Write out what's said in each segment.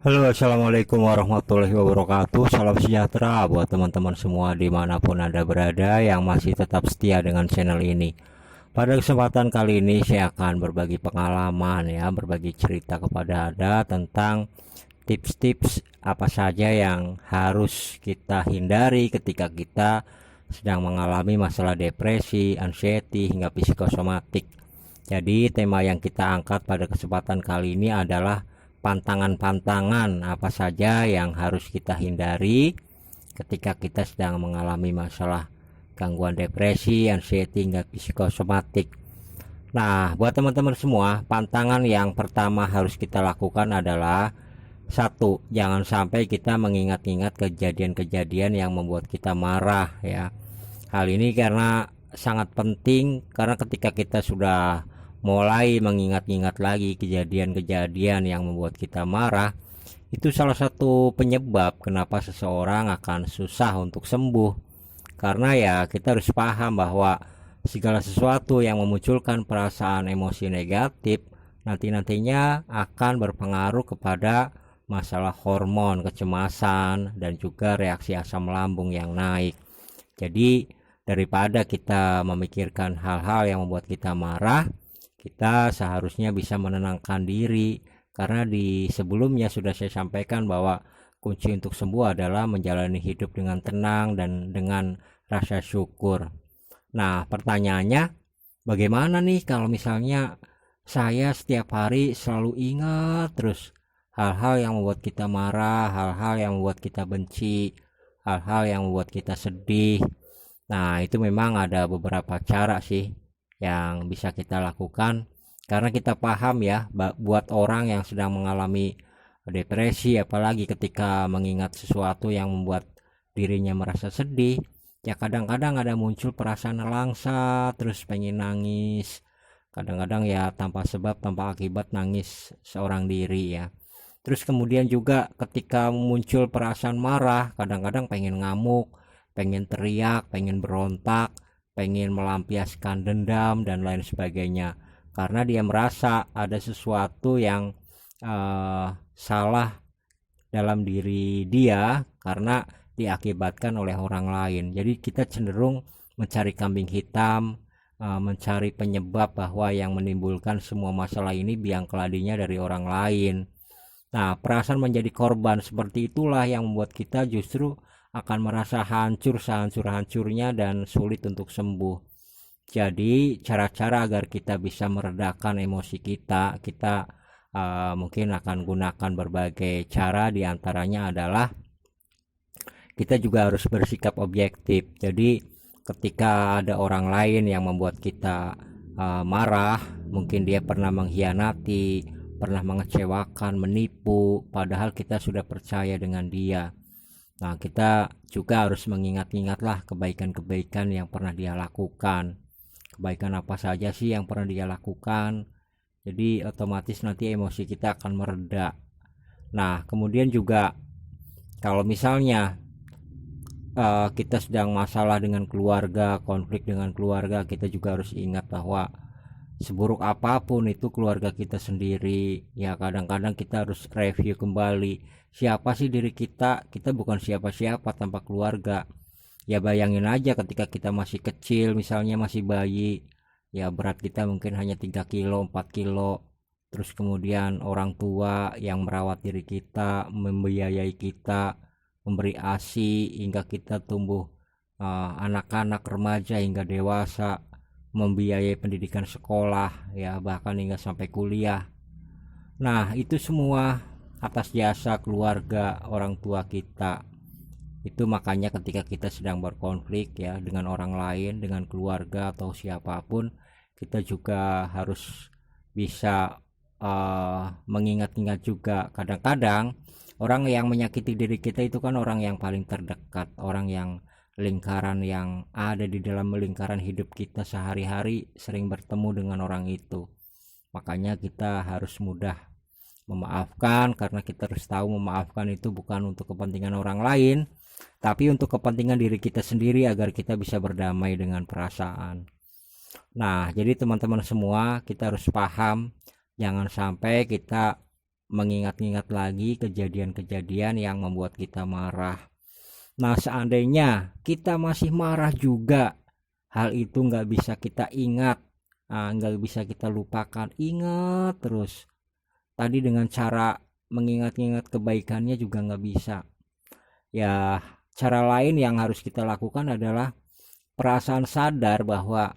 Halo, assalamualaikum warahmatullahi wabarakatuh. Salam sejahtera buat teman-teman semua dimanapun Anda berada yang masih tetap setia dengan channel ini. Pada kesempatan kali ini saya akan berbagi pengalaman ya, berbagi cerita kepada Anda tentang tips-tips apa saja yang harus kita hindari ketika kita sedang mengalami masalah depresi, anxiety, hingga psikosomatik. Jadi tema yang kita angkat pada kesempatan kali ini adalah pantangan-pantangan apa saja yang harus kita hindari ketika kita sedang mengalami masalah gangguan depresi, anxiety, hingga psikosomatik. Nah, buat teman-teman semua, pantangan yang pertama harus kita lakukan adalah satu, jangan sampai kita mengingat-ingat kejadian-kejadian yang membuat kita marah ya. Hal ini karena sangat penting karena ketika kita sudah mulai mengingat-ingat lagi kejadian-kejadian yang membuat kita marah, itu salah satu penyebab kenapa seseorang akan susah untuk sembuh. Karena ya kita harus paham bahwa segala sesuatu yang memunculkan perasaan emosi negatif nanti-nantinya akan berpengaruh kepada masalah hormon, kecemasan, dan juga reaksi asam lambung yang naik. Jadi daripada kita memikirkan hal-hal yang membuat kita marah, kita seharusnya bisa menenangkan diri. Karena di sebelumnya sudah saya sampaikan bahwa kunci untuk sembuh adalah menjalani hidup dengan tenang dan dengan rasa syukur. Nah, pertanyaannya, bagaimana nih kalau misalnya saya setiap hari selalu ingat terus hal-hal yang membuat kita marah, hal-hal yang membuat kita benci, hal-hal yang membuat kita sedih. Nah, itu memang ada beberapa cara sih yang bisa kita lakukan karena kita paham ya, buat orang yang sedang mengalami depresi apalagi ketika mengingat sesuatu yang membuat dirinya merasa sedih, ya kadang-kadang ada muncul perasaan nelangsa, terus pengen nangis. Kadang-kadang ya tanpa sebab, tanpa akibat nangis seorang diri ya. Terus kemudian juga ketika muncul perasaan marah, kadang-kadang pengen ngamuk, pengen teriak, pengen berontak, pengen melampiaskan dendam dan lain sebagainya. Karena dia merasa ada sesuatu yang salah dalam diri dia karena diakibatkan oleh orang lain. Jadi kita cenderung mencari kambing hitam, mencari penyebab bahwa yang menimbulkan semua masalah ini biang keladinya dari orang lain. Nah, perasaan menjadi korban seperti itulah yang membuat kita justru akan merasa hancur sehancur-hancurnya dan sulit untuk sembuh. Jadi, cara-cara agar kita bisa meredakan emosi kita, kita mungkin akan gunakan berbagai cara, diantaranya adalah kita juga harus bersikap objektif. Jadi, ketika ada orang lain yang membuat kita marah, mungkin dia pernah mengkhianati, pernah mengecewakan, menipu, padahal kita sudah percaya dengan dia. Nah, kita juga harus mengingat-ingatlah kebaikan-kebaikan yang pernah dia lakukan. Kebaikan apa saja sih yang pernah dia lakukan. Jadi otomatis nanti emosi kita akan mereda. Nah, kemudian juga kalau misalnya kita sedang masalah dengan keluarga, konflik dengan keluarga, kita juga harus ingat bahwa seburuk apapun itu keluarga kita sendiri, ya kadang-kadang kita harus review kembali siapa sih diri kita. Kita bukan siapa-siapa tanpa keluarga. Ya bayangin aja ketika kita masih kecil, misalnya masih bayi, ya berat kita mungkin hanya 3 kilo, 4 kilo. Terus kemudian orang tua yang merawat diri kita, membiayai kita, memberi ASI hingga kita tumbuh anak-anak, remaja hingga dewasa, membiayai pendidikan sekolah ya bahkan hingga sampai kuliah. Nah, itu semua atas jasa keluarga orang tua kita. Itu makanya ketika kita sedang berkonflik ya dengan orang lain, dengan keluarga atau siapapun, kita juga harus bisa mengingat-ingat juga. Kadang-kadang orang yang menyakiti diri kita itu kan orang yang paling terdekat, orang yang lingkaran yang ada di dalam lingkaran hidup kita sehari-hari sering bertemu dengan orang itu. Makanya kita harus mudah memaafkan karena kita harus tahu memaafkan itu bukan untuk kepentingan orang lain, tapi untuk kepentingan diri kita sendiri agar kita bisa berdamai dengan perasaan. Nah, jadi teman-teman semua, kita harus paham jangan sampai kita mengingat-ingat lagi kejadian-kejadian yang membuat kita marah. Nah, seandainya kita masih marah juga, hal itu nggak bisa kita ingat, nggak bisa kita lupakan, ingat terus. Tadi dengan cara mengingat-ingat kebaikannya juga nggak bisa. Ya, cara lain yang harus kita lakukan adalah perasaan sadar bahwa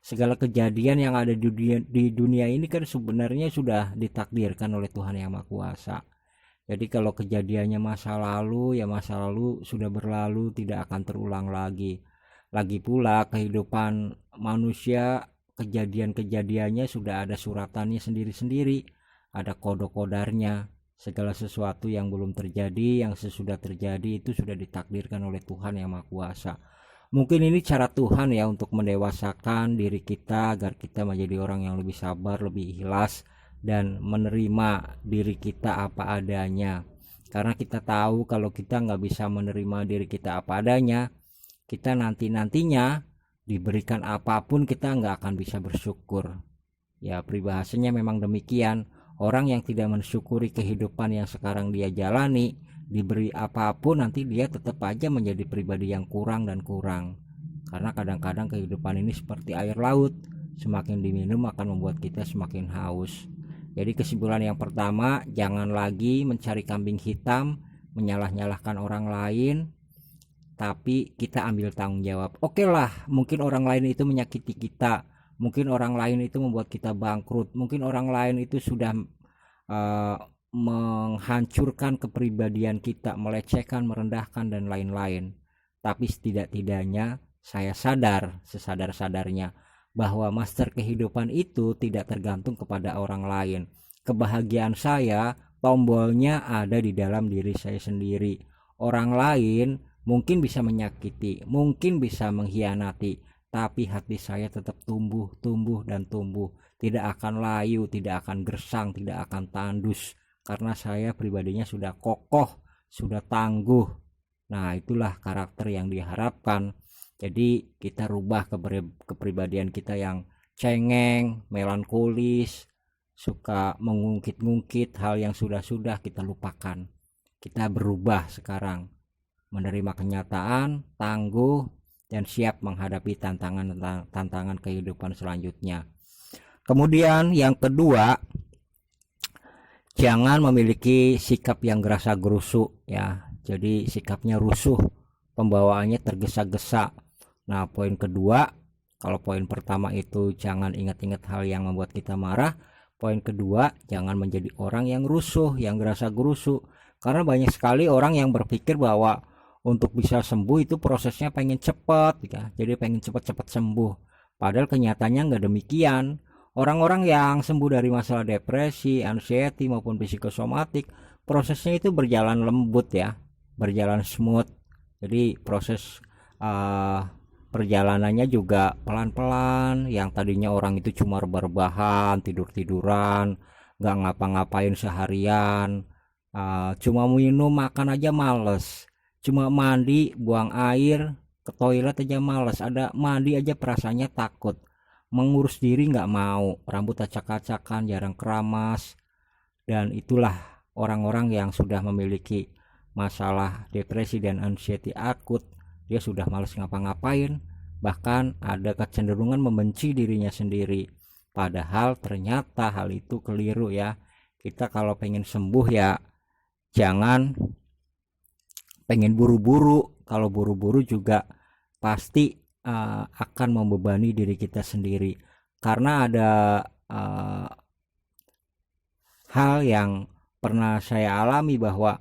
segala kejadian yang ada di dunia ini kan sebenarnya sudah ditakdirkan oleh Tuhan Yang Maha Kuasa. Jadi kalau kejadiannya masa lalu, ya masa lalu sudah berlalu, tidak akan terulang lagi. Lagi pula kehidupan manusia, kejadian-kejadiannya sudah ada suratannya sendiri-sendiri, ada kode-kodarnya. Segala sesuatu yang belum terjadi, yang sesudah terjadi itu sudah ditakdirkan oleh Tuhan Yang Maha Kuasa. Mungkin ini cara Tuhan ya untuk mendewasakan diri kita agar kita menjadi orang yang lebih sabar, lebih ikhlas, dan menerima diri kita apa adanya. Karena kita tahu kalau kita nggak bisa menerima diri kita apa adanya, kita nantinya diberikan apapun kita nggak akan bisa bersyukur. Ya, peribahasanya memang demikian. Orang yang tidak mensyukuri kehidupan yang sekarang dia jalani, diberi apapun nanti dia tetap aja menjadi pribadi yang kurang dan kurang. Karena kadang-kadang kehidupan ini seperti air laut, semakin diminum akan membuat kita semakin haus. Jadi kesimpulan yang pertama, jangan lagi mencari kambing hitam, menyalah-nyalahkan orang lain, tapi kita ambil tanggung jawab. Oke lah, mungkin orang lain itu menyakiti kita, mungkin orang lain itu membuat kita bangkrut, mungkin orang lain itu sudah menghancurkan kepribadian kita, melecehkan, merendahkan, dan lain-lain. Tapi setidak-tidaknya saya sadar sesadar-sadarnya bahwa master kehidupan itu tidak tergantung kepada orang lain. Kebahagiaan saya, tombolnya ada di dalam diri saya sendiri. Orang lain mungkin bisa menyakiti, mungkin bisa mengkhianati, tapi hati saya tetap tumbuh dan tumbuh. Tidak akan layu, tidak akan gersang, tidak akan tandus, karena saya pribadinya sudah kokoh, sudah tangguh. Nah, itulah karakter yang diharapkan. Jadi kita rubah kepribadian kita yang cengeng, melankolis, suka mengungkit-ungkit hal yang sudah-sudah, kita lupakan. Kita berubah sekarang, menerima kenyataan, tangguh, dan siap menghadapi tantangan kehidupan selanjutnya. Kemudian yang kedua, jangan memiliki sikap yang gerasa-gerusu ya. Jadi sikapnya rusuh, pembawaannya tergesa-gesa. Nah, poin kedua, kalau poin pertama itu jangan ingat-ingat hal yang membuat kita marah, poin kedua, jangan menjadi orang yang rusuh, yang gerasa-gerusu. Karena banyak sekali orang yang berpikir bahwa untuk bisa sembuh itu prosesnya pengen cepat ya. Jadi pengen cepat-cepat sembuh. Padahal kenyataannya nggak demikian. Orang-orang yang sembuh dari masalah depresi, anxiety maupun psikosomatik, prosesnya itu berjalan lembut ya, berjalan smooth. Jadi proses perjalanannya juga pelan-pelan. Yang tadinya orang itu cuma rebah-rebahan, tidur-tiduran, nggak ngapa-ngapain seharian, cuma minum makan aja males, cuma mandi buang air ke toilet aja males, ada mandi aja perasaannya takut, mengurus diri nggak mau, rambut acak-acakan, jarang keramas. Dan itulah orang-orang yang sudah memiliki masalah depresi dan anxiety akut. Dia sudah malas ngapa-ngapain, bahkan ada kecenderungan membenci dirinya sendiri. Padahal ternyata hal itu keliru ya. Kita kalau pengen sembuh ya jangan pengen buru-buru. Kalau buru-buru juga pasti akan membebani diri kita sendiri. Karena ada hal yang pernah saya alami bahwa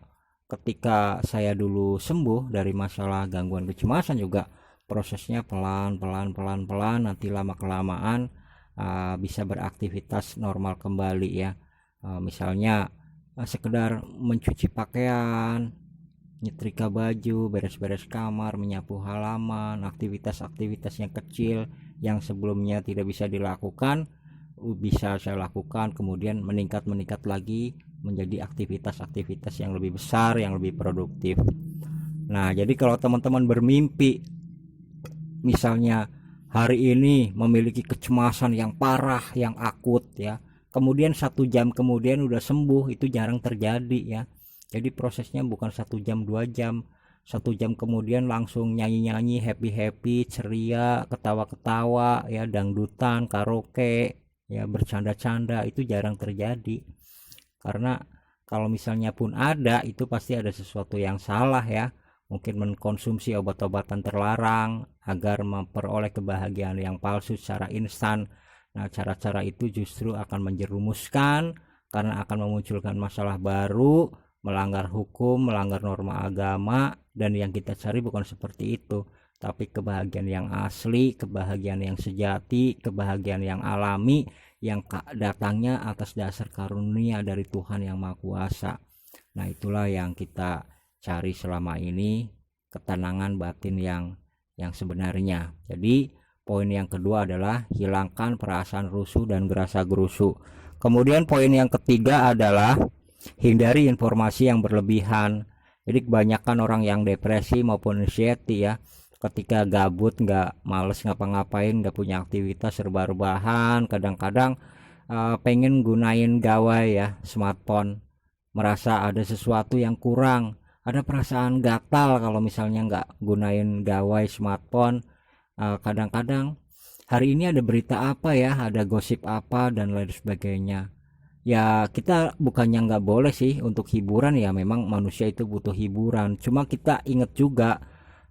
ketika saya dulu sembuh dari masalah gangguan kecemasan juga prosesnya pelan, nanti lama kelamaan bisa beraktivitas normal kembali ya. Misalnya sekedar mencuci pakaian, nyetrika baju, beres-beres kamar, menyapu halaman, aktivitas-aktivitas yang kecil yang sebelumnya tidak bisa dilakukan bisa saya lakukan, kemudian meningkat lagi menjadi aktivitas-aktivitas yang lebih besar, yang lebih produktif. Nah, jadi kalau teman-teman bermimpi misalnya hari ini memiliki kecemasan yang parah, yang akut ya, kemudian 1 jam kemudian udah sembuh, itu jarang terjadi ya. Jadi prosesnya bukan 1 jam 2 jam, 1 jam kemudian langsung nyanyi-nyanyi, happy-happy, ceria, ketawa-ketawa ya, dangdutan, karaoke ya, bercanda-canda, itu jarang terjadi. Karena kalau misalnya pun ada, itu pasti ada sesuatu yang salah ya, mungkin mengkonsumsi obat-obatan terlarang agar memperoleh kebahagiaan yang palsu secara instan. Nah, cara-cara itu justru akan menjerumuskan karena akan memunculkan masalah baru, melanggar hukum, melanggar norma agama, dan yang kita cari bukan seperti itu, tapi kebahagiaan yang asli, kebahagiaan yang sejati, kebahagiaan yang alami, yang datangnya atas dasar karunia dari Tuhan yang Maha Kuasa. Nah, itulah yang kita cari selama ini, ketenangan batin yang sebenarnya. Jadi poin yang kedua adalah hilangkan perasaan rusuh dan gerasa-gerusu. Kemudian poin yang ketiga adalah hindari informasi yang berlebihan. Jadi kebanyakan orang yang depresi maupun anxiety ya, ketika gabut, nggak males ngapa-ngapain, nggak punya aktivitas, serba-rebahan, kadang-kadang pengen gunain gawai ya, smartphone, merasa ada sesuatu yang kurang, ada perasaan gatal kalau misalnya nggak gunain gawai smartphone. Kadang-kadang hari ini ada berita apa ya, ada gosip apa dan lain sebagainya. Ya kita bukannya nggak boleh sih untuk hiburan ya, memang manusia itu butuh hiburan, cuma kita ingat juga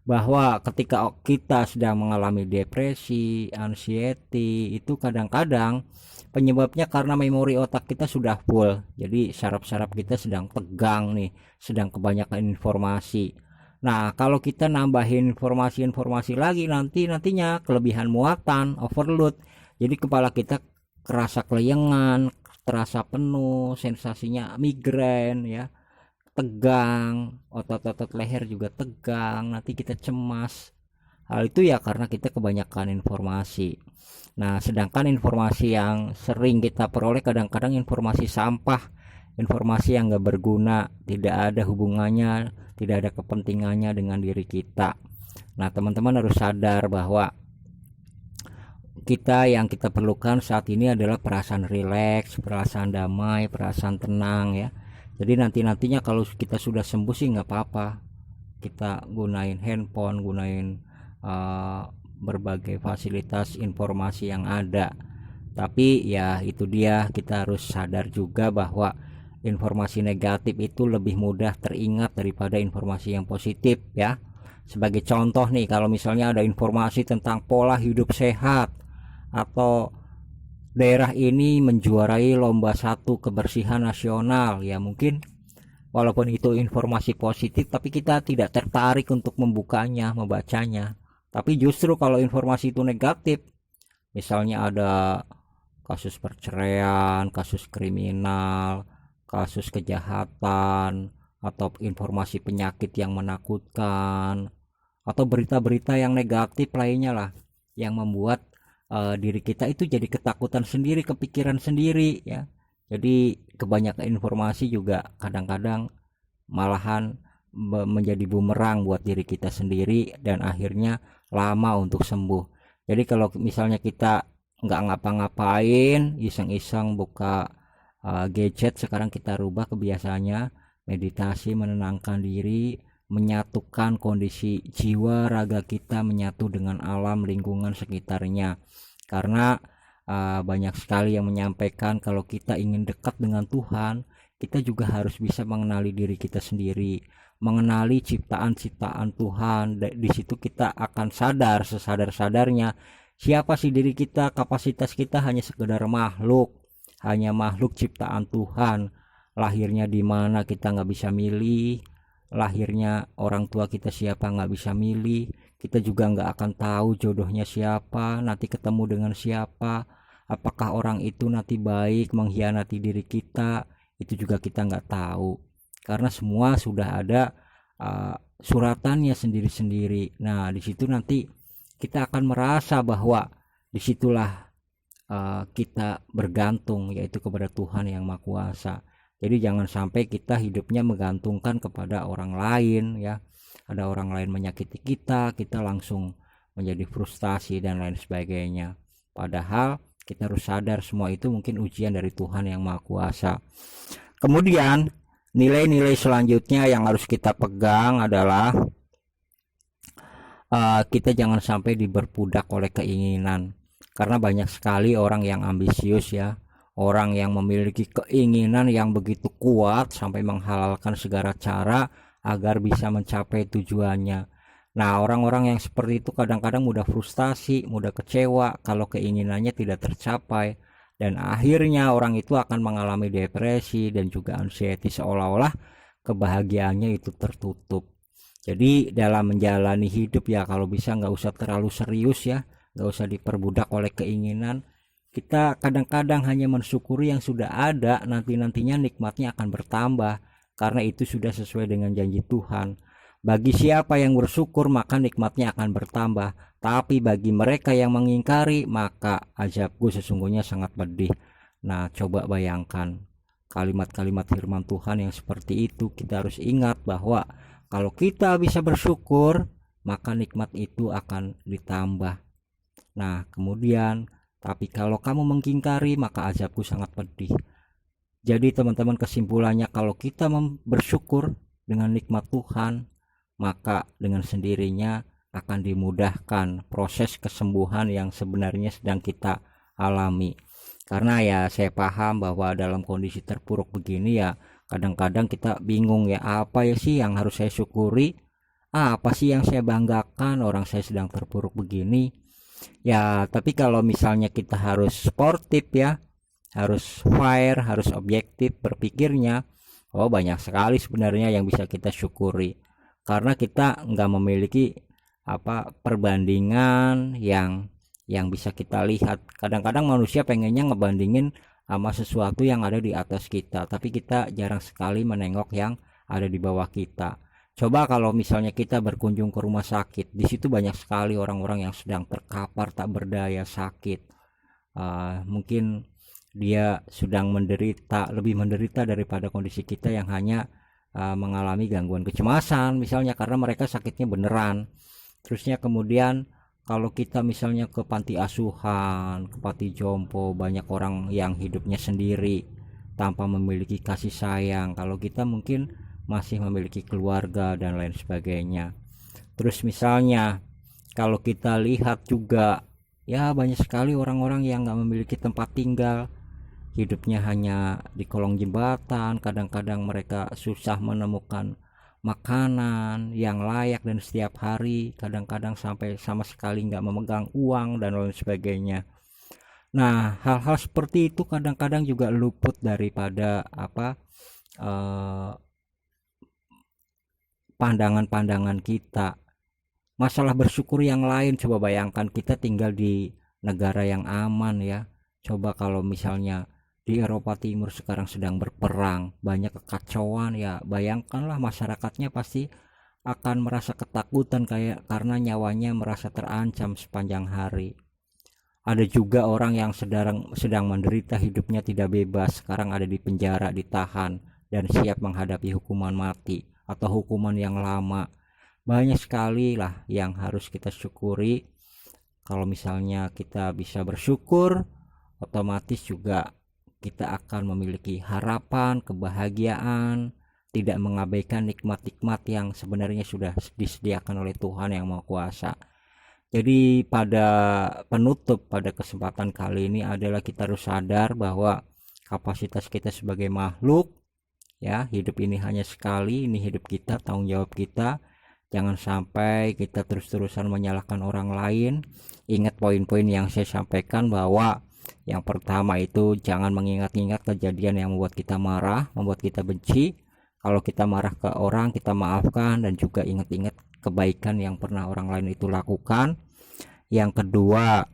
bahwa ketika kita sedang mengalami depresi, anxiety, itu kadang-kadang penyebabnya karena memori otak kita sudah full. Jadi saraf-saraf kita sedang tegang nih, sedang kebanyakan informasi. Nah, kalau kita nambahin informasi-informasi lagi, nantinya kelebihan muatan, overload. Jadi kepala kita kerasa kelayangan, terasa penuh, sensasinya migrain ya, tegang, otot-otot leher juga tegang, nanti kita cemas. Hal itu ya karena kita kebanyakan informasi. Nah, sedangkan informasi yang sering kita peroleh kadang-kadang informasi sampah, informasi yang gak berguna, tidak ada hubungannya, tidak ada kepentingannya dengan diri kita. Nah, teman-teman harus sadar bahwa yang kita perlukan saat ini adalah perasaan rileks, perasaan damai, perasaan tenang ya. Jadi nantinya kalau kita sudah sembuh sih nggak apa-apa, kita gunain handphone, gunain berbagai fasilitas informasi yang ada. Tapi ya itu dia, kita harus sadar juga bahwa informasi negatif itu lebih mudah teringat daripada informasi yang positif ya. Sebagai contoh nih, kalau misalnya ada informasi tentang pola hidup sehat, atau daerah ini menjuarai lomba 1 kebersihan nasional, ya mungkin walaupun itu informasi positif tapi kita tidak tertarik untuk membacanya. Tapi justru kalau informasi itu negatif, misalnya ada kasus perceraian, kasus kriminal, kasus kejahatan, atau informasi penyakit yang menakutkan, atau berita-berita yang negatif lainnya lah, yang membuat diri kita itu jadi ketakutan sendiri, kepikiran sendiri ya. Jadi kebanyakan informasi juga kadang-kadang malahan menjadi bumerang buat diri kita sendiri dan akhirnya lama untuk sembuh. Jadi kalau misalnya kita nggak ngapa-ngapain, iseng-iseng buka gadget, sekarang kita rubah kebiasaannya, meditasi, menenangkan diri, menyatukan kondisi jiwa raga kita, menyatu dengan alam lingkungan sekitarnya. Karena banyak sekali yang menyampaikan kalau kita ingin dekat dengan Tuhan, kita juga harus bisa mengenali diri kita sendiri, mengenali ciptaan-ciptaan Tuhan. Di situ kita akan sadar sesadar-sadarnya siapa sih diri kita. Kapasitas kita hanya sekedar makhluk, hanya makhluk ciptaan Tuhan. Lahirnya di mana kita nggak bisa milih, lahirnya orang tua kita siapa nggak bisa milih, kita juga nggak akan tahu jodohnya siapa, nanti ketemu dengan siapa, apakah orang itu nanti baik mengkhianati diri kita, itu juga kita nggak tahu, karena semua sudah ada suratannya sendiri-sendiri. Nah, di situ nanti kita akan merasa bahwa disitulah kita bergantung, yaitu kepada Tuhan yang Maha Kuasa. Jadi jangan sampai kita hidupnya menggantungkan kepada orang lain ya. Ada orang lain menyakiti kita langsung menjadi frustasi dan lain sebagainya. Padahal Kita harus sadar semua itu mungkin ujian dari Tuhan yang Maha Kuasa. Kemudian nilai-nilai selanjutnya yang harus kita pegang adalah kita jangan sampai diperbudak oleh keinginan, karena banyak sekali orang yang ambisius ya, orang yang memiliki keinginan yang begitu kuat sampai menghalalkan segala cara agar bisa mencapai tujuannya. Nah, orang-orang yang seperti itu kadang-kadang mudah frustasi, mudah kecewa kalau keinginannya tidak tercapai, dan akhirnya orang itu akan mengalami depresi dan juga anxiety, seolah-olah kebahagiaannya itu tertutup. Jadi dalam menjalani hidup ya, kalau bisa nggak usah terlalu serius ya, nggak usah diperbudak oleh keinginan. Kita kadang-kadang hanya mensyukuri yang sudah ada, nanti-nantinya nikmatnya akan bertambah, karena itu sudah sesuai dengan janji Tuhan. Bagi siapa yang bersyukur maka nikmatnya akan bertambah, tapi bagi mereka yang mengingkari maka azabku sesungguhnya sangat pedih. Nah, coba bayangkan kalimat-kalimat firman Tuhan yang seperti itu. Kita harus ingat bahwa kalau kita bisa bersyukur maka nikmat itu akan ditambah. Nah, kemudian tapi kalau kamu mengingkari maka azabku sangat pedih. Jadi teman-teman, kesimpulannya kalau kita bersyukur dengan nikmat Tuhan, maka dengan sendirinya akan dimudahkan proses kesembuhan yang sebenarnya sedang kita alami. Karena ya saya paham bahwa dalam kondisi terpuruk begini ya, kadang-kadang kita bingung ya, apa ya sih yang harus saya syukuri, apa sih yang saya banggakan, orang saya sedang terpuruk begini ya. Tapi kalau misalnya kita harus sportif ya, harus fair, harus objektif berpikirnya, oh banyak sekali sebenarnya yang bisa kita syukuri, karena kita nggak memiliki perbandingan yang bisa kita lihat. Kadang-kadang manusia pengennya ngebandingin sama sesuatu yang ada di atas kita, tapi kita jarang sekali menengok yang ada di bawah kita. Coba kalau misalnya kita berkunjung ke rumah sakit, di situ banyak sekali orang-orang yang sedang terkapar tak berdaya, sakit. Mungkin dia sedang lebih menderita daripada kondisi kita yang hanya mengalami gangguan kecemasan misalnya, karena mereka sakitnya beneran. Terusnya kemudian kalau kita misalnya ke panti asuhan, ke panti jompo, banyak orang yang hidupnya sendiri tanpa memiliki kasih sayang. Kalau kita mungkin masih memiliki keluarga dan lain sebagainya. Terus misalnya kalau kita lihat juga ya, banyak sekali orang-orang yang nggak memiliki tempat tinggal, hidupnya hanya di kolong jembatan. Kadang-kadang mereka susah menemukan makanan yang layak, dan setiap hari kadang-kadang sampai sama sekali nggak memegang uang dan lain sebagainya. Nah, hal-hal seperti itu kadang-kadang juga luput daripada pandangan-pandangan kita. Masalah bersyukur yang lain, coba bayangkan kita tinggal di negara yang aman ya. Coba kalau misalnya di Eropa Timur sekarang sedang berperang, banyak kekacauan ya, bayangkanlah masyarakatnya pasti akan merasa ketakutan karena nyawanya merasa terancam sepanjang hari. Ada juga orang yang sedang menderita, hidupnya tidak bebas, sekarang ada di penjara, ditahan dan siap menghadapi hukuman mati atau hukuman yang lama. Banyak sekali lah yang harus kita syukuri. Kalau misalnya kita bisa bersyukur, otomatis juga kita akan memiliki harapan, kebahagiaan, tidak mengabaikan nikmat-nikmat yang sebenarnya sudah disediakan oleh Tuhan yang Maha Kuasa. Jadi pada penutup pada kesempatan kali ini adalah kita harus sadar bahwa kapasitas kita sebagai makhluk ya, hidup ini hanya sekali, ini hidup kita, tanggung jawab kita. Jangan sampai kita terus-terusan menyalahkan orang lain. Ingat poin-poin yang saya sampaikan, bahwa yang pertama itu jangan mengingat-ingat kejadian yang membuat kita marah, membuat kita benci. Kalau kita marah ke orang, kita maafkan, dan juga ingat-ingat kebaikan yang pernah orang lain itu lakukan. Yang kedua,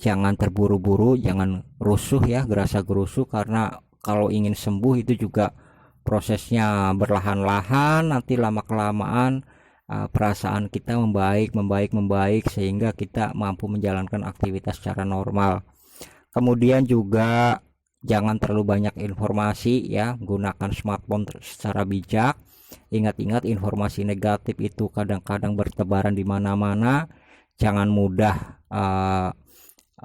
jangan terburu-buru, jangan rusuh ya, gerasa gerusu, karena kalau ingin sembuh itu juga prosesnya berlahan-lahan, nanti lama-kelamaan perasaan kita membaik sehingga kita mampu menjalankan aktivitas secara normal. Kemudian juga jangan terlalu banyak informasi ya, gunakan smartphone secara bijak. Ingat-ingat informasi negatif itu kadang-kadang bertebaran di mana-mana. Jangan mudah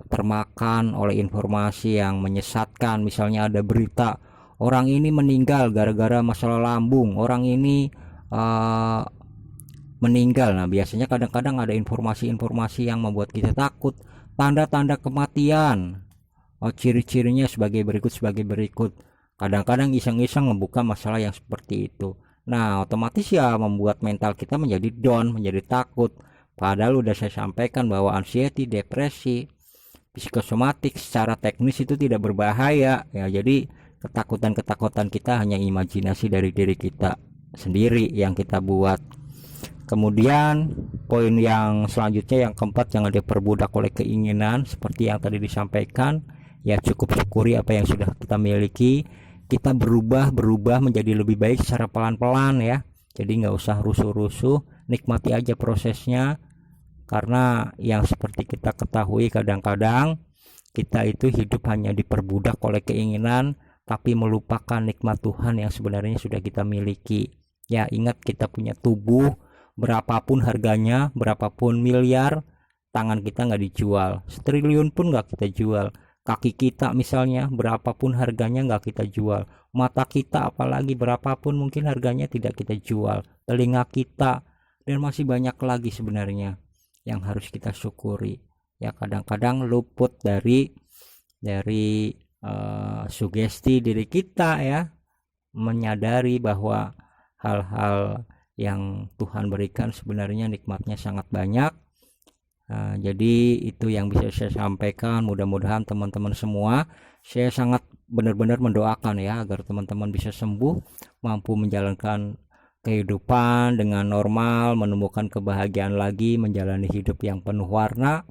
termakan oleh informasi yang menyesatkan. Misalnya ada berita orang ini meninggal gara-gara masalah lambung, orang ini uh, meninggal. Nah, biasanya kadang-kadang ada informasi-informasi yang membuat kita takut. Tanda-tanda kematian, ciri-cirinya sebagai berikut. Kadang-kadang iseng-iseng membuka masalah yang seperti itu. Nah, otomatis ya membuat mental kita menjadi down, menjadi takut. Padahal udah saya sampaikan bahwa anxiety, depresi, psikosomatik secara teknis itu tidak berbahaya ya. Jadi ketakutan-ketakutan kita hanya imajinasi dari diri kita sendiri yang kita buat. Kemudian poin yang selanjutnya yang keempat, jangan diperbudak oleh keinginan. Seperti yang tadi disampaikan, ya cukup syukuri apa yang sudah kita miliki. Kita berubah menjadi lebih baik secara pelan-pelan ya. Jadi nggak usah rusuh-rusuh, nikmati aja prosesnya. Karena yang seperti kita ketahui, kadang-kadang kita itu hidup hanya diperbudak oleh keinginan, tapi melupakan nikmat Tuhan yang sebenarnya sudah kita miliki. Ya, ingat kita punya tubuh, berapapun harganya, berapapun miliar, tangan kita nggak dijual, setriliun pun nggak kita jual. Kaki kita misalnya, berapapun harganya nggak kita jual. Mata kita apalagi, berapapun mungkin harganya tidak kita jual. Telinga kita, dan masih banyak lagi sebenarnya yang harus kita syukuri. Ya, kadang-kadang luput dari sugesti diri kita ya, menyadari bahwa hal-hal yang Tuhan berikan sebenarnya nikmatnya sangat banyak. Jadi itu yang bisa saya sampaikan. Mudah-mudahan teman-teman semua, saya sangat benar-benar mendoakan ya agar teman-teman bisa sembuh, mampu menjalankan kehidupan dengan normal, menemukan kebahagiaan lagi, menjalani hidup yang penuh warna.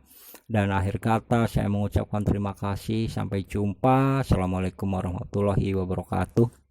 Dan akhir kata saya mengucapkan terima kasih. Sampai jumpa. Assalamualaikum warahmatullahi wabarakatuh.